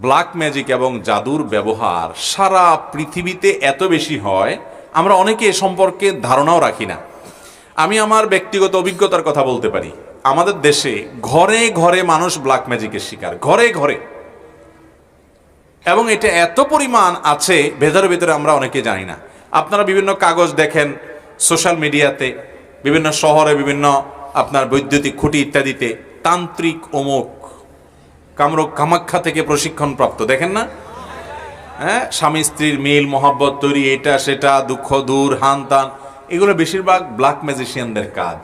Black magic এবং জাদুর ব্যবহার সারা পৃথিবীতে এত বেশি হয়, আমরা অনেকে এ সম্পর্কে ধারণাও রাখি না। আমি আমার ব্যক্তিগত অভিজ্ঞতার কথা বলতে পারি। আমাদের দেশে ঘরে ঘরে মানুষ ব্ল্যাক ম্যাজিকের শিকার, ঘরে ঘরে, এবং এটা এত পরিমাণ আছে ভেতরে ভেতরে আমরা অনেকে জানি না। আপনারা বিভিন্ন কাগজ দেখেন, সোশ্যাল মিডিয়াতে, বিভিন্ন শহরে, বিভিন্ন আপনার বৈদ্যুতিক খুঁটি ইত্যাদিতে তান্ত্রিক অমুক কামরূপ কামাখ্যা থেকে প্রশিক্ষণ প্রাপ্ত, দেখেন না? হ্যাঁ, স্বামী স্ত্রীর মিল মহব্বত তৈরি, এটা সেটা, দুঃখ দূর, হান তান, এগুলো বেশিরভাগ ব্ল্যাক ম্যাজিশিয়ানদের কাজ।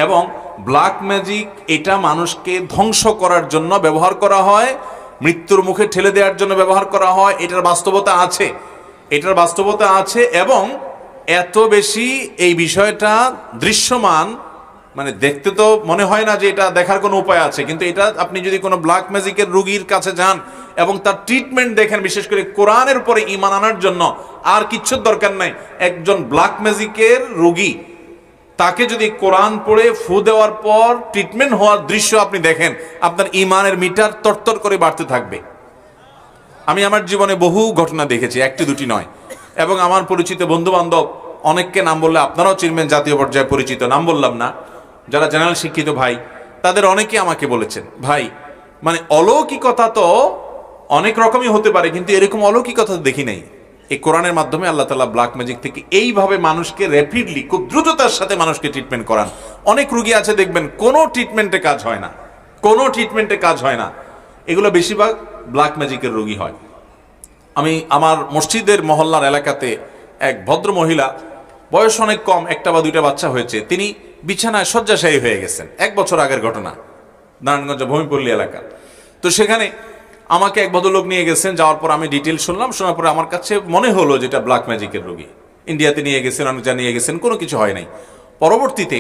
এবং ব্ল্যাক ম্যাজিক এটা মানুষকে ধ্বংস করার জন্য ব্যবহার করা হয়, মৃত্যুর মুখে ঠেলে দেওয়ার জন্য ব্যবহার করা হয়। এটার বাস্তবতা আছে, এটার বাস্তবতা আছে। এবং এত বেশি এই বিষয়টা দৃশ্যমান, মানে দেখতে তো মনে হয় না যে এটা দেখার কোনো উপায় আছে, কিন্তু এটা আপনি যদি কোনো ব্ল্যাক ম্যাজিকের রোগীর কাছে যান এবং তার ট্রিটমেন্ট দেখেন, বিশেষ করে কোরআনের উপরে ঈমান আনার জন্য আর কিচ্ছুর দরকার নাই। একজন ব্ল্যাক ম্যাজিকের রোগী, তাকে যদি কোরআন পড়ে ফু দেওয়ার পর ট্রিটমেন্ট হওয়ার দৃশ্য আপনি দেখেন, আপনার ঈমানের মিটার তরতর করে বাড়তে থাকবে। আমি আমার জীবনে বহু ঘটনা দেখেছি, একটি দুটি নয়। এবং আমার পরিচিত বন্ধু বান্ধব অনেককে নাম বললে আপনারাও চিনবেন, জাতীয় পর্যায়ে পরিচিত, নাম বললাম না, যারা জেনারেল শিক্ষিত ভাই, তাদের অনেকে আমাকে বলেছেন, ভাই মানে অলৌকিকতা তো অনেক রকমই হতে পারে, কিন্তু এরকম অলৌকিকতা দেখি নাই। এই কোরআনের মাধ্যমে আল্লাহ তাআলা ব্ল্যাক ম্যাজিক থেকে এইভাবে মানুষকে র্যাপিডলি, খুব দ্রুততার সাথে মানুষকে ট্রিটমেন্ট করান। অনেক রুগী আছে দেখবেন কোনো ট্রিটমেন্টে কাজ হয় না, কোনো ট্রিটমেন্টে কাজ হয় না। এগুলো বেশিরভাগ ব্ল্যাক ম্যাজিকের রোগী হয়। আমি আমার মসজিদের মহল্লার এলাকাতে এক ভদ্র মহিলা, বয়স অনেক কম, একটা বা দুইটা বাচ্চা হয়েছে, তিনি বিছানায় শয্যাশায়ী হয়ে গেছেন। 1 বছর আগের ঘটনা, নারায়ণগঞ্জ ভূমিপল্লী এলাকা। তো সেখানে আমাকে এক ভদ্রলোক নিয়ে গেছেন, যাওয়ার পর আমি ডিটেল শুনলাম। শোনার পরে আমার কাছে মনে হলো যেটা ব্ল্যাক ম্যাজিকের রোগী। ইন্ডিয়াতে নিয়ে গেছেন, অনেক জায়গায় নিয়ে গেছেন, কোনো কিছু হয় নাই। পরবর্তীতে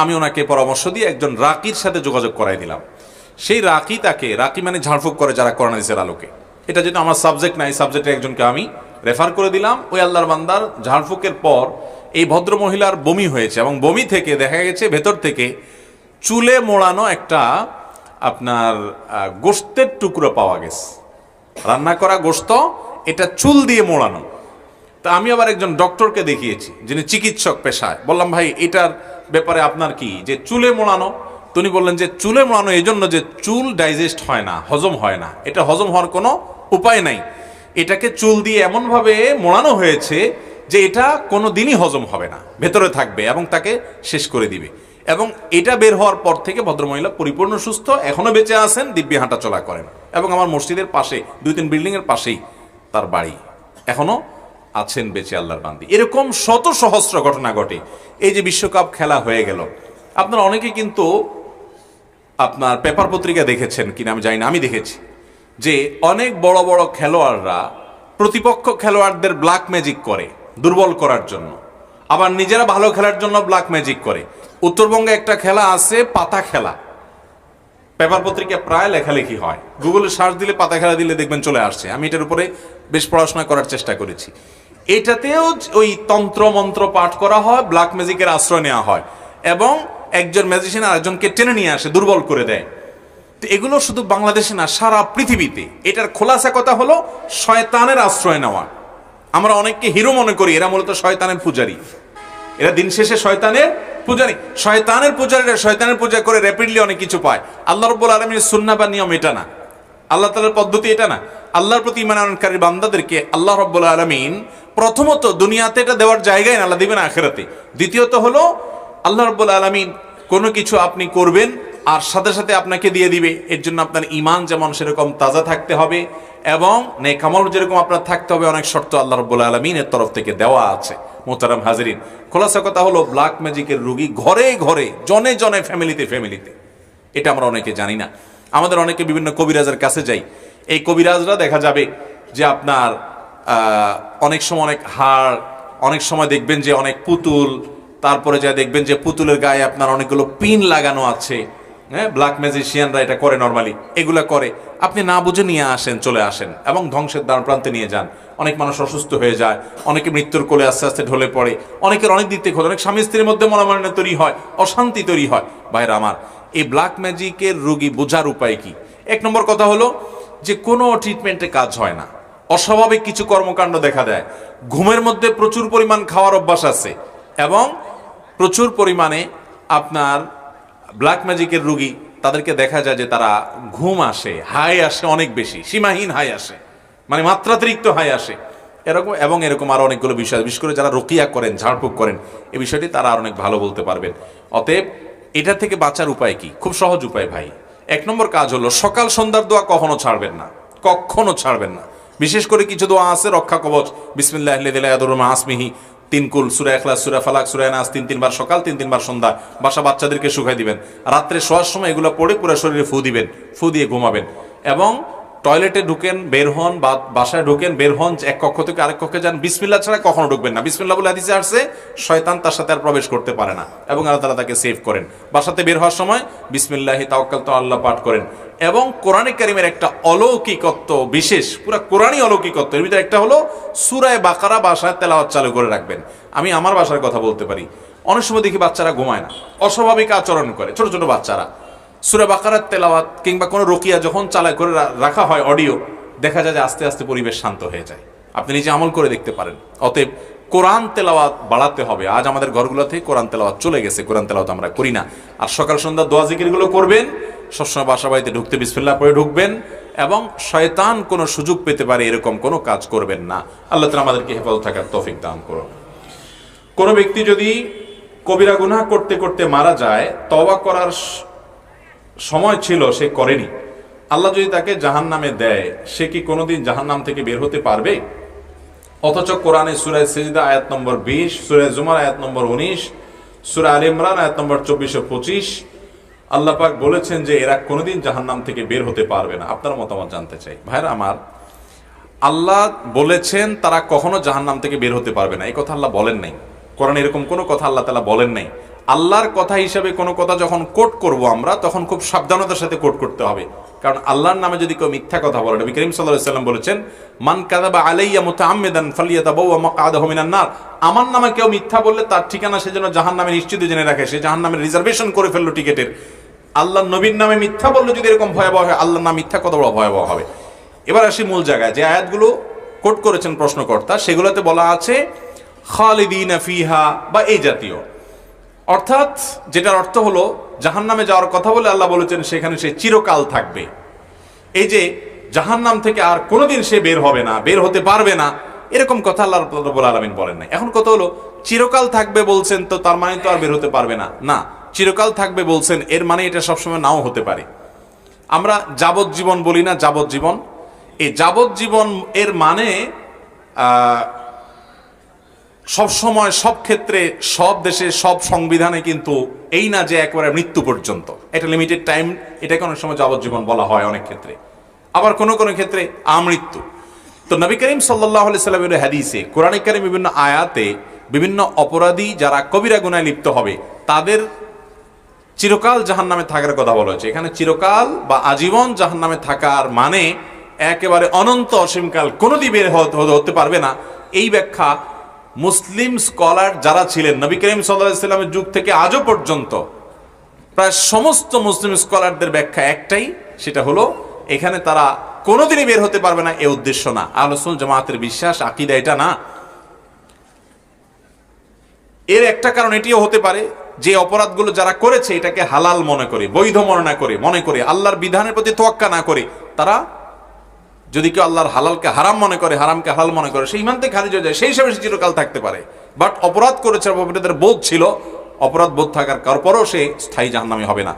আমি ওনাকে পরামর্শ দিয়ে একজন রাকির সাথে যোগাযোগ করাই দিলাম। সেই রাকি, তাকে, রাকি মানে ঝাড়ফুঁক করে যারা কোরআন হাদিসের আলোকে, এটা যেটা আমার সাবজেক্ট নাই, সাবজেক্টে একজনকে আমি রেফার করে দিলাম। ওই আল্লাহর বান্দার ঝাড়ফুঁকের পর এই ভদ্র মহিলার বমি হয়েছে, এবং বমি থেকে দেখা গেছে ভেতর থেকে চুলে মোড়ানো একটা আপনার গোশতের টুকরো পাওয়া গেছে, রান্না করা গোশত, এটা চুল দিয়ে মোড়ানো। তা আমি আবার একজন ডক্টরকে দেখিয়েছি, যিনি চিকিৎসক পেশায়। বললাম, ভাই এটার ব্যাপারে আপনার কি, যে চুলে মোড়ানো? তিনি বললেন যে চুলে মোড়ানো এই জন্য যে চুল ডাইজেস্ট হয় না, হজম হয় না, এটা হজম হওয়ার কোনো উপায় নাই। এটাকে চুল দিয়ে এমনভাবে মোড়ানো হয়েছে যে এটা কোনো দিনই হজম হবে না, ভেতরে থাকবে এবং তাকে শেষ করে দিবে। এবং এটা বের হওয়ার পর থেকে ভদ্রমহিলা পরিপূর্ণ সুস্থ, এখনো বেঁচে আছেন, দিব্যি হাঁটা চলা করেন। এবং আমার মসজিদের পাশে 2-3 বিল্ডিংয়ের পাশেই তার বাড়ি, এখনো আছেন বেঁচে আল্লাহর বান্দি। এরকম শত সহস্র ঘটনা ঘটে। এই যে বিশ্বকাপ খেলা হয়ে গেল, আপনারা অনেকে কিন্তু আপনার পেপার পত্রিকা দেখেছেন কিনা আমি জানি না, আমি দেখেছি যে অনেক বড় বড় খেলোয়াড়রা প্রতিপক্ষ খেলোয়াড়দের ব্ল্যাক ম্যাজিক করে দুর্বল করার জন্য, আবার নিজেরা ভালো খেলার জন্য ব্ল্যাক ম্যাজিক করে। উত্তরবঙ্গে একটা খেলা আছে, পাতা খেলা, পেপার পত্রিকায় প্রায় লেখালেখি হয়, গুগলে সার্চ দিলে পাতা খেলা দিলে দেখবেন চলে আসছে। আমি এটার উপরে বেশ পড়াশোনা করার চেষ্টা করেছি। এটাতেও ওই তন্ত্র মন্ত্র পাঠ করা হয়, ব্ল্যাক ম্যাজিকের আশ্রয় নেওয়া হয়, এবং একজন ম্যাজিশিয়ান আরেকজনকে টেনে নিয়ে আসে, দুর্বল করে দেয়। তো এগুলো শুধু বাংলাদেশে না, সারা পৃথিবীতে। এটার খোলাসা কথা হলো শয়তানের আশ্রয় নেওয়া। আমরা অনেককে হিরো মনে করি, এরা মূলত শয়তানের পূজারী, এরা দিন শেষে শয়তানের পূজারী। শয়তানের পূজারীরা শয়তানের পূজা করে র্যাপিডলি অনেক কিছু পায়। আল্লাহ রাব্বুল আলামিনের সুন্নাহ বা নিয়ম এটা না, আল্লাহ তাআলার পদ্ধতি এটা না। আল্লাহর প্রতি ঈমান আনয়নকারী বান্দাদেরকে আল্লাহ রাব্বুল আলামিন প্রথমত দুনিয়াতে এটা দেওয়ার জায়গায় না, আল্লাহ দিবেন আখিরাতে। দ্বিতীয়ত হলো আল্লাহ রাব্বুল আলামিন কোনো কিছু আপনি করবেন আর সাথে সাথে আপনাকে দিয়ে দিবে। এর জন্য আপনার ঈমান যেমন সেরকম তাজা থাকতে হবে, এবং নেক আমল যেরকম আপনার থাকতে হবে, অনেক শর্ত আল্লাহ রাব্বুল আলামিনের তরফ থেকে দেওয়া আছে। মোহতারাম হাজিরিন, খোলাসা কথা হলো ব্ল্যাক ম্যাজিকের রোগী ঘরে ঘরে, জনে জনে, ফ্যামিলিতে ফ্যামিলিতে। এটা আমরা অনেকে জানি না। আমাদের অনেকে বিভিন্ন কবিরাজের কাছে যাই। এই কবিরাজরা দেখা যাবে যে আপনার অনেক সময় অনেক হাড়, অনেক সময় দেখবেন যে অনেক পুতুল, তারপরে যা দেখবেন যে পুতুলের গায়ে আপনার অনেকগুলো পিন লাগানো আছে। হ্যাঁ, ব্ল্যাক ম্যাজিশিয়ানরা এটা করে, নর্মালি এগুলা করে। আপনি না বুঝে নিয়ে আসেন, চলে আসেন এবং ধ্বংসের দ্বার প্রান্তে নিয়ে যান। অনেক মানুষ অসুস্থ হয়ে যায়, অনেকে মৃত্যুর কোলে আস্তে আস্তে ঢলে পড়ে, অনেকের অনেক দিক থেকে অনেক স্বামী স্ত্রীর মধ্যে মনোমালিন্য তৈরি হয়, অশান্তি তৈরি হয়। ভাইরা আমার, এই ব্ল্যাক ম্যাজিকের রোগী বোঝার উপায় কি? 1 নম্বর কথা হলো যে কোনো ট্রিটমেন্টে কাজ হয় না, অস্বাভাবিক কিছু কর্মকাণ্ড দেখা দেয়, ঘুমের মধ্যে প্রচুর পরিমাণ খাওয়ার অভ্যাস আছে, এবং প্রচুর পরিমাণে আপনার ব্ল্যাক ম্যাজিকের রুগী, তাদেরকে দেখা যায় যে তারা ঘুম আসে, হাই আসে অনেক বেশি, সীমাহীন হাই আসে, মানে মাত্রাতিরিক্ত হাই আসে এরকম, এবং এরকম আরো অনেকগুলো বিষয়, বিশেষ করে যারা রুকিয়া করেন, ঝাড়ফুঁক করেন, এই বিষয়টি তারা আর অনেক ভালো বলতে পারবেন। অতএব এটা থেকে বাঁচার উপায় কি? খুব সহজ উপায় ভাই। এক নম্বর কাজ হলো সকাল সন্ধ্যার দোয়া কখনো ছাড়বেন না, কখনো ছাড়বেন না। বিশেষ করে কিছু দোয়া আছে, রক্ষা কবচ, বিসমিল্লাহ আসমিহি, 3 কুল, সূরা ইখলাস, সূরা ফালাক, সূরা নাস 3 বার সকাল, 3 বার সন্ধ্যা, বাসা বাচ্চাদেরকে শুকাই দিবেন, রাত্রে শোয়ার সময় এগুলো পড়ে পুরো শরীরে ফু দিবেন, ফু দিয়ে ঘুমাবেন। এবং টয়লেটে ঢুকেন, বের হন, বা বাসায় ঢুকেন, বের হন, এক কক্ষ থেকে আরেক কক্ষে যান, বিসমিল্লাহ ছাড়া কখনো ঢুকবেন না। বিসমিল্লাহ বলে হাদিসে আসছে শয়তান তার সাথে আর প্রবেশ করতে পারে না, এবং আল্লাহ তাআলা তাকে সেভ করেন। বাসাতে বের হওয়ার সময় বিসমিল্লাহি তাওয়াক্কালতু আল্লাহ পাঠ করেন। এবং কোরআনে কারীমের একটা অলৌকিকত্ব, বিশেষ পুরো কোরআনই অলৌকিকত্ব, এর ভিতরে একটা হলো সূরা বাকারা বাসায় তেলাওয়াত চালু করে রাখবেন। আমি আমার বাসার কথা বলতে পারি, অনেক সময় দেখি বাচ্চারা ঘুমায় না, অস্বাভাবিক আচরণ করে, ছোট ছোট বাচ্চারা। সূরা বাকারার তেলাওয়াত কিংবা কোনো রুকিয়া যখন চালা করে রাখা হয় অডিও, দেখা যায় যে আস্তে আস্তে পরিবেশ শান্ত হয়ে যায়। আপনি নিজে আমল করে দেখতে পারেন। অতএব কোরআন তেলাওয়াত বাড়াতে হবে। আজ আমাদের ঘরগুলো থেকে কোরআন তেলাওয়াত চলে গেছে, কোরআন তেলাওয়াত আমরা করি না। আর সকাল সন্ধ্যা দোয়া জিকিরগুলো করবেন, সবসময় বাসা বাড়িতে ঢুকতে বিসমিল্লাহ পড়ে ঢুকবেন, এবং শয়তান কোনো সুযোগ পেতে পারে এরকম কোনো কাজ করবেন না। আল্লাহ তাআলা আমাদেরকে হেফাজত থাকার তৌফিক দান করুন। কোনো ব্যক্তি যদি কবিরা গুনাহ করতে করতে মারা যায়, তওবা করার সময় ছিল, সে করেনি, আল্লাহ যদি তাকে জাহান্নামে দেয়, সে কি কোনোদিন জাহান্নাম থেকে বের হতে পারবে? অথচ কোরআনে সূরা সিজদা আয়াত নম্বর 20, সূরা জুমার আয়াত নম্বর 19, সূরা আলে ইমরান আয়াত নম্বর 24 ও 25 আল্লাহ পাক বলেছেন যে এরা কোনোদিন জাহান্নাম থেকে বের হতে পারবে না। আপনার মতামত জানতে চাই ভাইরা আমার। আল্লাহ বলেছেন তারা কখনো জাহান্নাম থেকে বের হতে পারবে না, এই কথা আল্লাহ বলেন নাই। কোরআনে এরকম কোনো কথা আল্লাহ তাআলা বলেন নাই। আল্লাহর কথা হিসাবে কোনো কথা যখন কোট করব আমরা, তখন খুব সাবধানতার সাথে কোট করতে হবে। কারণ আল্লাহর নামে যদি কেউ মিথ্যা কথা বলে, নবী করিম সাল্লাল্লাহু আলাইহি ওয়াসাল্লাম বলেছেন, মান কাযাবা আলাইয়া মুতাআম্মিদান ফালিয়াতাবাওয়া মাকআদাহু মিনান নার। আমার নামে কেউ মিথ্যা বললে তার ঠিকানা সে যেন জাহান্নামে নিশ্চিত জেনে রাখে, সে জাহান্নামের রিজার্ভেশন করে ফেললো টিকেটের। আল্লাহর নবীর নামে মিথ্যা বললে যদি এরকম ভয়াবহ হয়, আল্লাহর নামে মিথ্যা কত বড় ভয়াবহ হবে। এবার আসি মূল জায়গায়। যে আয়াতগুলো কোট করেছেন প্রশ্নকর্তা, সেগুলোতে বলা আছে খালিদিনা ফিহা, বা এই জাতীয়, অর্থাৎ যেটার অর্থ হলো জাহান্নামে যাওয়ার কথা বলে আল্লাহ বলেছেন সেখানে সে চিরকাল থাকবে। এই যে জাহান্নাম থেকে আর কোনোদিন সে বের হবে না, বের হতে পারবে না, এরকম কথা আল্লাহ রাব্বুল আলামিন বলেন নাই। এখন কথা হলো চিরকাল থাকবে বলছেন, তো তার মানে তো আর বের হতে পারবে না? না, চিরকাল থাকবে বলছেন, এর মানে এটা সবসময় নাও হতে পারে। আমরা যাবজ্জীবন বলি না, যাবজ্জীবন। এই যাবজ্জীবন এর মানে সব সময়, সব ক্ষেত্রে, সব দেশে, সব সংবিধানে কিন্তু এই না যে একবারে মৃত্যু পর্যন্ত, এটা লিমিটেড টাইম, এটাকে অনেক সময় যাবজ্জীবন বলা হয় অনেক ক্ষেত্রে, আবার কোনো কোনো ক্ষেত্রে আমৃত্যু। তো নবী করিম সাল্লাল্লাহু আলাইহি সাল্লামের হাদিসে, কোরআনে কারীম বিভিন্ন আয়াতে বিভিন্ন অপরাধী যারা কবিরা গুনাহে লিপ্ত হবে তাদের চিরকাল জাহান্নামে থাকার কথা বলা হয়েছে। এখানে চিরকাল বা আজীবন জাহান্নামে থাকার মানে একেবারে অনন্ত অসীমকাল কোনোদিন বের হতে পারবে না। এই ব্যাখ্যা মুসলিম স্কলার যারা ছিলেন নবী করিম সাল্লাল্লাহু আলাইহি সাল্লামের যুগ থেকে আজও পর্যন্ত, প্রায় সমস্ত মুসলিম স্কলারদের ব্যাখ্যা একটাই, সেটা হলো এখানে তারা কোনোদিনই বের হতে পারবে না, এ উদ্দেশ্য না। আহলুস সুন্নাহ জামাতের বিশ্বাস, আকীদা এটা না। এর একটা কারণ এটিও হতে পারে যে অপরাধগুলো যারা করেছে এটাকে হালাল মনে করে, বৈধ মনে করে আল্লাহর বিধানের প্রতি তোয়াক্কা না করে, তারা যদি কেউ আল্লাহর হালালকে হারাম মনে করে, হারামকে হালাল মনে করে, সেই ইমান থেকে খারিজ হয়ে যায়, সেই হিসাবে সে চিরকাল থাকতে পারে। বাট অপরাধ করেছে, অপরাধের বোধ ছিল, অপরাধ বোধ থাকার পরও সে স্থায়ী জাহান্নামী হবে না।